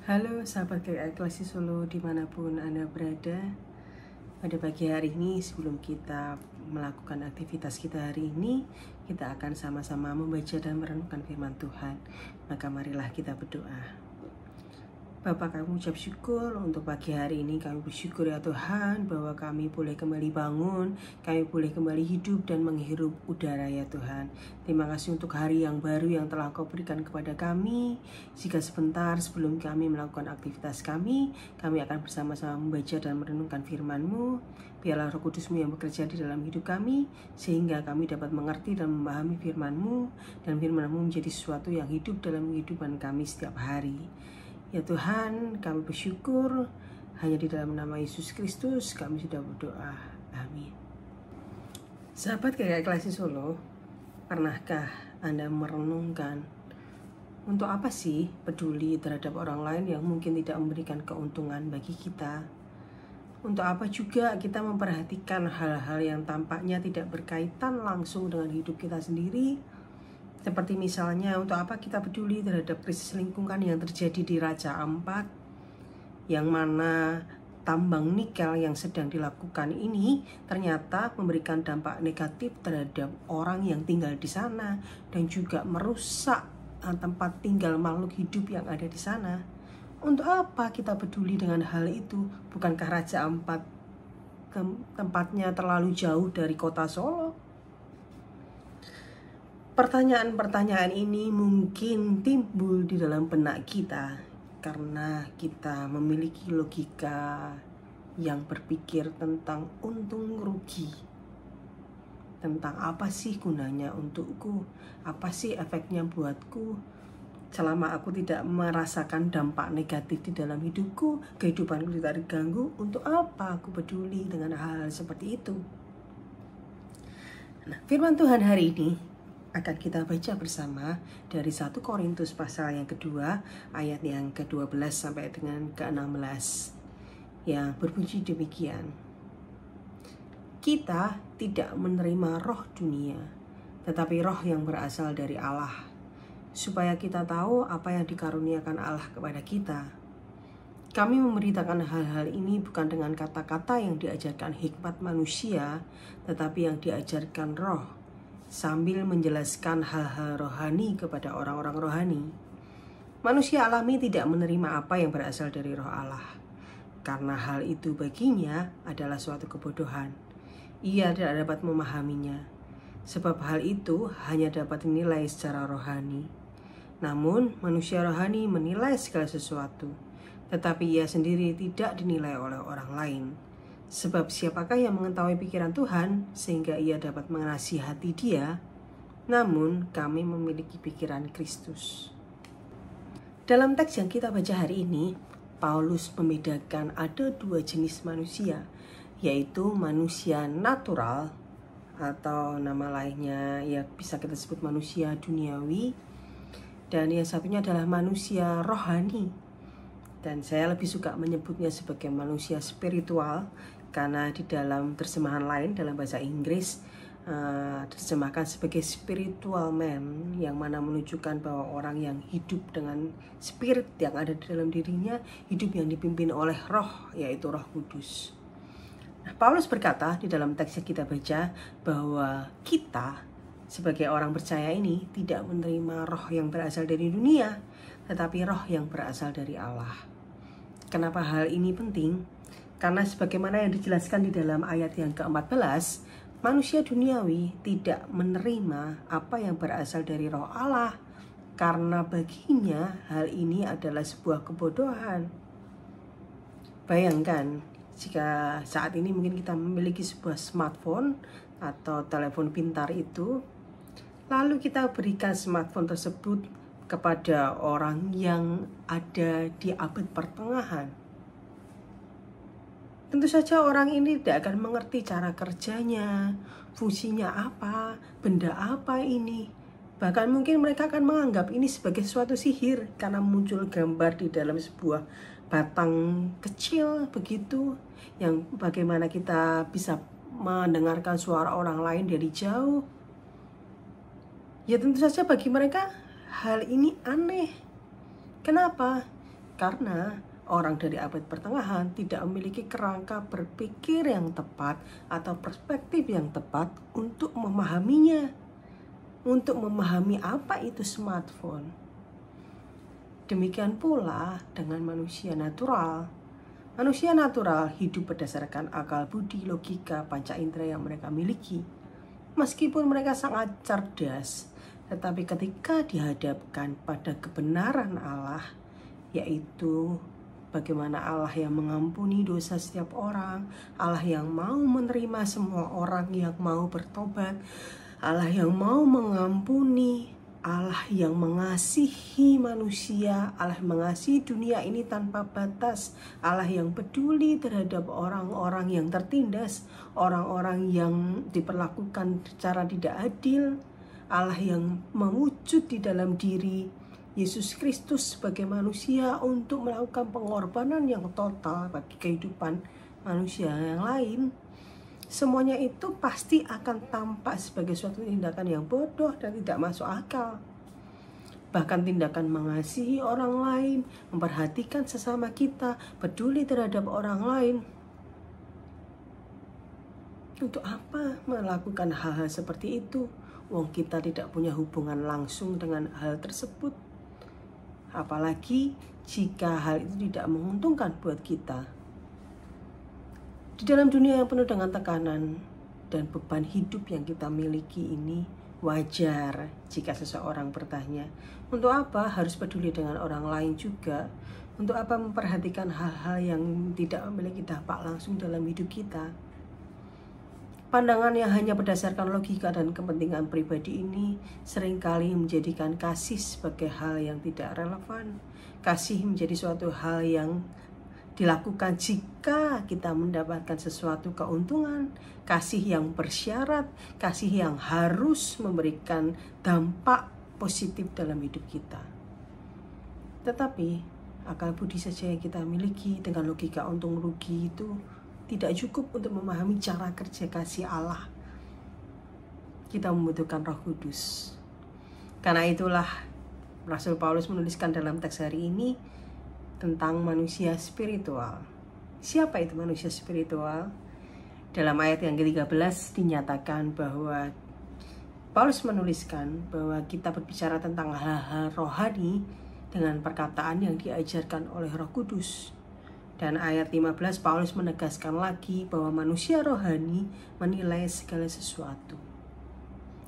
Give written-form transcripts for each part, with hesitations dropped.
Halo sahabat GKI Klasi Solo dimanapun Anda berada. Pada pagi hari ini sebelum kita melakukan aktivitas kita hari ini, kita akan sama-sama membaca dan merenungkan firman Tuhan. Maka marilah kita berdoa. Bapa, kami ucap syukur untuk pagi hari ini. Kami bersyukur ya Tuhan bahwa kami boleh kembali bangun, kami boleh kembali hidup dan menghirup udara ya Tuhan. Terima kasih untuk hari yang baru yang telah Kau berikan kepada kami. Jika sebentar sebelum kami melakukan aktivitas kami akan bersama-sama membaca dan merenungkan firman-Mu. Biarlah Roh Kudus-Mu yang bekerja di dalam hidup kami, sehingga kami dapat mengerti dan memahami firman-Mu, dan firman-Mu menjadi sesuatu yang hidup dalam kehidupan kami setiap hari. Ya Tuhan, kami bersyukur hanya di dalam nama Yesus Kristus kami sudah berdoa. Amin. Sahabat GKI Klasi Solo, pernahkah Anda merenungkan untuk apa sih peduli terhadap orang lain yang mungkin tidak memberikan keuntungan bagi kita? Untuk apa juga kita memperhatikan hal-hal yang tampaknya tidak berkaitan langsung dengan hidup kita sendiri? Seperti misalnya, untuk apa kita peduli terhadap krisis lingkungan yang terjadi di Raja Ampat, yang mana tambang nikel yang sedang dilakukan ini ternyata memberikan dampak negatif terhadap orang yang tinggal di sana dan juga merusak tempat tinggal makhluk hidup yang ada di sana. Untuk apa kita peduli dengan hal itu? Bukankah Raja Ampat tempatnya terlalu jauh dari kota Solo? Pertanyaan-pertanyaan ini mungkin timbul di dalam benak kita karena kita memiliki logika yang berpikir tentang untung rugi. Tentang apa sih gunanya untukku? Apa sih efeknya buatku? Selama aku tidak merasakan dampak negatif di dalam hidupku, kehidupanku tidak terganggu, untuk apa aku peduli dengan hal seperti itu? Nah, firman Tuhan hari ini akan kita baca bersama dari 1 Korintus pasal yang kedua, ayat yang ke-12 sampai dengan ke-16, yang berbunyi demikian. Kita tidak menerima roh dunia, tetapi roh yang berasal dari Allah, supaya kita tahu apa yang dikaruniakan Allah kepada kita. Kami memberitakan hal-hal ini bukan dengan kata-kata yang diajarkan hikmat manusia, tetapi yang diajarkan roh, sambil menjelaskan hal-hal rohani kepada orang-orang rohani. Manusia alami tidak menerima apa yang berasal dari roh Allah, karena hal itu baginya adalah suatu kebodohan. Ia tidak dapat memahaminya, sebab hal itu hanya dapat dinilai secara rohani. Namun manusia rohani menilai segala sesuatu, tetapi ia sendiri tidak dinilai oleh orang lain. Sebab siapakah yang mengetahui pikiran Tuhan sehingga ia dapat menasihati dia? Namun kami memiliki pikiran Kristus. Dalam teks yang kita baca hari ini, Paulus membedakan ada dua jenis manusia, yaitu manusia natural atau nama lainnya ya bisa kita sebut manusia duniawi, dan yang satunya adalah manusia rohani. Dan saya lebih suka menyebutnya sebagai manusia spiritual, karena di dalam terjemahan lain dalam bahasa Inggris terjemahkan sebagai spiritual man, yang mana menunjukkan bahwa orang yang hidup dengan spirit yang ada di dalam dirinya, hidup yang dipimpin oleh roh, yaitu Roh Kudus. Nah, Paulus berkata di dalam teks yang kita baca bahwa kita sebagai orang percaya ini tidak menerima roh yang berasal dari dunia, tetapi roh yang berasal dari Allah. Kenapa hal ini penting? Karena sebagaimana yang dijelaskan di dalam ayat yang ke-14, manusia duniawi tidak menerima apa yang berasal dari roh Allah, karena baginya hal ini adalah sebuah kebodohan. Bayangkan jika saat ini mungkin kita memiliki sebuah smartphone atau telepon pintar itu, lalu kita berikan smartphone tersebut kepada orang yang ada di abad pertengahan. Tentu saja orang ini tidak akan mengerti cara kerjanya, fungsinya apa, benda apa ini. Bahkan mungkin mereka akan menganggap ini sebagai suatu sihir karena muncul gambar di dalam sebuah batang kecil begitu, yang bagaimana kita bisa mendengarkan suara orang lain dari jauh. Ya tentu saja bagi mereka hal ini aneh. Kenapa? Karena orang dari abad pertengahan tidak memiliki kerangka berpikir yang tepat atau perspektif yang tepat untuk memahaminya, untuk memahami apa itu smartphone. Demikian pula dengan manusia natural. Manusia natural hidup berdasarkan akal budi, logika, panca indera yang mereka miliki. Meskipun mereka sangat cerdas, tetapi ketika dihadapkan pada kebenaran Allah, yaitu bagaimana Allah yang mengampuni dosa setiap orang, Allah yang mau menerima semua orang yang mau bertobat, Allah yang mau mengampuni, Allah yang mengasihi manusia, Allah yang mengasihi dunia ini tanpa batas, Allah yang peduli terhadap orang-orang yang tertindas, orang-orang yang diperlakukan secara tidak adil, Allah yang mewujud di dalam diri Yesus Kristus sebagai manusia untuk melakukan pengorbanan yang total bagi kehidupan manusia yang lain. Semuanya itu pasti akan tampak sebagai suatu tindakan yang bodoh dan tidak masuk akal. Bahkan tindakan mengasihi orang lain, memperhatikan sesama kita, peduli terhadap orang lain. Untuk apa melakukan hal-hal seperti itu? Wong kita tidak punya hubungan langsung dengan hal tersebut. Apalagi jika hal itu tidak menguntungkan buat kita. Di dalam dunia yang penuh dengan tekanan dan beban hidup yang kita miliki ini, wajar jika seseorang bertanya, untuk apa harus peduli dengan orang lain juga? Untuk apa memperhatikan hal-hal yang tidak memiliki dampak langsung dalam hidup kita? Pandangan yang hanya berdasarkan logika dan kepentingan pribadi ini seringkali menjadikan kasih sebagai hal yang tidak relevan. Kasih menjadi suatu hal yang dilakukan jika kita mendapatkan sesuatu keuntungan, kasih yang bersyarat, kasih yang harus memberikan dampak positif dalam hidup kita. Tetapi akal budi saja yang kita miliki dengan logika untung rugi itu tidak cukup untuk memahami cara kerja kasih Allah. Kita membutuhkan Roh Kudus. Karena itulah Rasul Paulus menuliskan dalam teks hari ini tentang manusia spiritual. Siapa itu manusia spiritual? Dalam ayat yang ke-13 dinyatakan bahwa Paulus menuliskan bahwa kita berbicara tentang hal-hal rohani dengan perkataan yang diajarkan oleh Roh Kudus. Dan ayat 15 Paulus menegaskan lagi bahwa manusia rohani menilai segala sesuatu.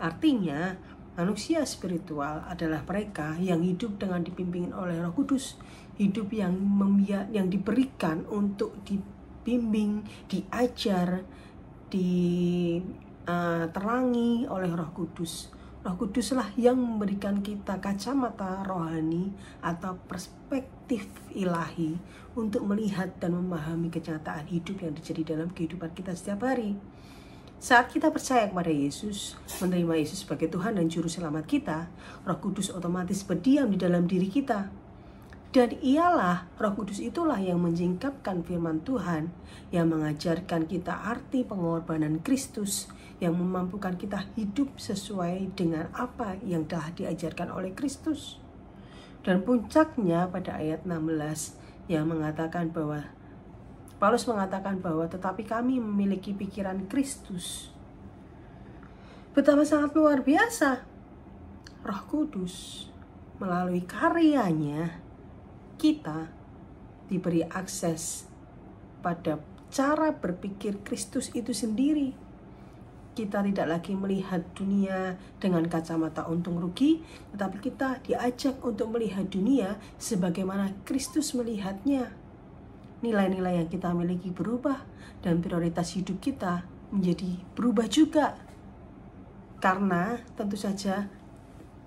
Artinya, manusia spiritual adalah mereka yang hidup dengan dipimpin oleh Roh Kudus, hidup yang diberikan untuk dibimbing, diajar, diterangi oleh Roh Kudus. Roh Kuduslah yang memberikan kita kacamata rohani atau perspektif ilahi untuk melihat dan memahami kenyataan hidup yang terjadi dalam kehidupan kita setiap hari. Saat kita percaya kepada Yesus, menerima Yesus sebagai Tuhan dan Juru Selamat kita, Roh Kudus otomatis berdiam di dalam diri kita. Dan ialah Roh Kudus itulah yang menyingkapkan firman Tuhan, yang mengajarkan kita arti pengorbanan Kristus, yang memampukan kita hidup sesuai dengan apa yang telah diajarkan oleh Kristus. Dan puncaknya pada ayat 16 yang mengatakan bahwa Paulus mengatakan bahwa tetapi kami memiliki pikiran Kristus. Betapa sangat luar biasa. Roh Kudus melalui karyanya kita diberi akses pada cara berpikir Kristus itu sendiri. Kita tidak lagi melihat dunia dengan kacamata untung rugi, tetapi kita diajak untuk melihat dunia sebagaimana Kristus melihatnya. Nilai-nilai yang kita miliki berubah dan prioritas hidup kita menjadi berubah juga. Karena tentu saja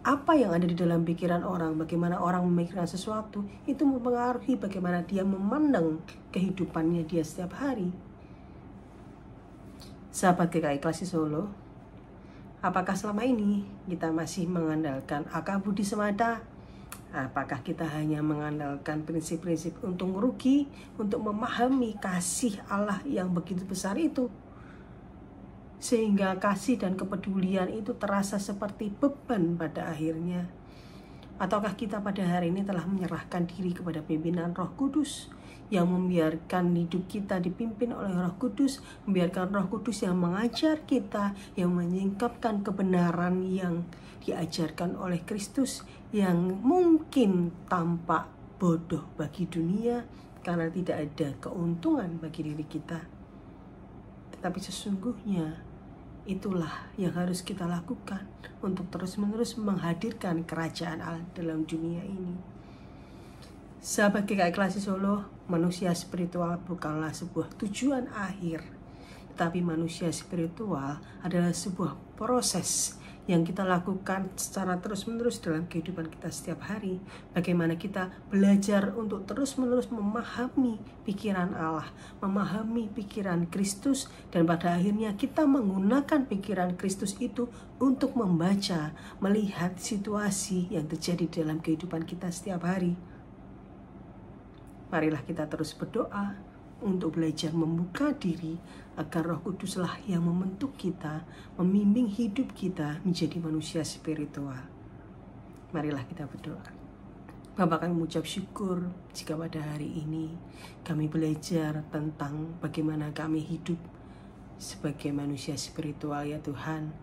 apa yang ada di dalam pikiran orang, bagaimana orang memikirkan sesuatu, itu mempengaruhi bagaimana dia memandang kehidupannya dia setiap hari. Sahabat GKI Klasi Solo, apakah selama ini kita masih mengandalkan akal budi semata? Apakah kita hanya mengandalkan prinsip-prinsip untung rugi untuk memahami kasih Allah yang begitu besar itu? Sehingga kasih dan kepedulian itu terasa seperti beban pada akhirnya. Ataukah kita pada hari ini telah menyerahkan diri kepada pimpinan Roh Kudus, yang membiarkan hidup kita dipimpin oleh Roh Kudus, membiarkan Roh Kudus yang mengajar kita, yang menyingkapkan kebenaran yang diajarkan oleh Kristus, yang mungkin tampak bodoh bagi dunia karena tidak ada keuntungan bagi diri kita. Tetapi sesungguhnya itulah yang harus kita lakukan untuk terus-menerus menghadirkan kerajaan Allah dalam dunia ini. Sahabat GKI Klasik Solo, manusia spiritual bukanlah sebuah tujuan akhir, tetapi manusia spiritual adalah sebuah proses yang kita lakukan secara terus-menerus dalam kehidupan kita setiap hari. Bagaimana kita belajar untuk terus-menerus memahami pikiran Allah, memahami pikiran Kristus, dan pada akhirnya kita menggunakan pikiran Kristus itu untuk membaca, melihat situasi yang terjadi dalam kehidupan kita setiap hari. Marilah kita terus berdoa untuk belajar membuka diri agar Roh Kuduslah yang membentuk kita, membimbing hidup kita menjadi manusia spiritual. Marilah kita berdoa. Bapa, kami mengucap syukur jika pada hari ini kami belajar tentang bagaimana kami hidup sebagai manusia spiritual, ya Tuhan.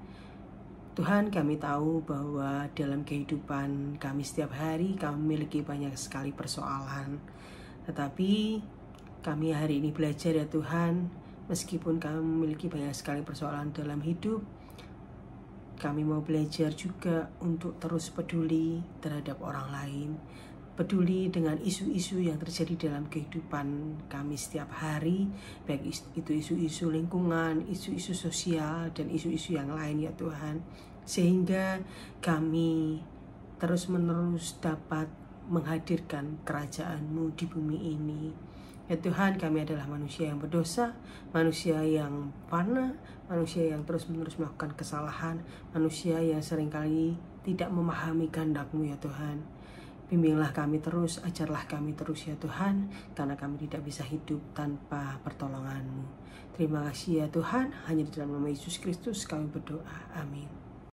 Tuhan, kami tahu bahwa dalam kehidupan kami setiap hari kami memiliki banyak sekali persoalan. Tetapi kami hari ini belajar, ya Tuhan, meskipun kami memiliki banyak sekali persoalan dalam hidup, kami mau belajar juga untuk terus peduli terhadap orang lain, peduli dengan isu-isu yang terjadi dalam kehidupan kami setiap hari, baik itu isu-isu lingkungan, isu-isu sosial, dan isu-isu yang lain, ya Tuhan, sehingga kami terus-menerus dapat menghadirkan kerajaan-Mu di bumi ini. Ya Tuhan, kami adalah manusia yang berdosa, manusia yang fana, manusia yang terus-menerus melakukan kesalahan, manusia yang seringkali tidak memahami kehendak-Mu, ya Tuhan. Bimbinglah kami terus, ajarlah kami terus, ya Tuhan, karena kami tidak bisa hidup tanpa pertolongan-Mu. Terima kasih, ya Tuhan, hanya di dalam nama Yesus Kristus kami berdoa. Amin.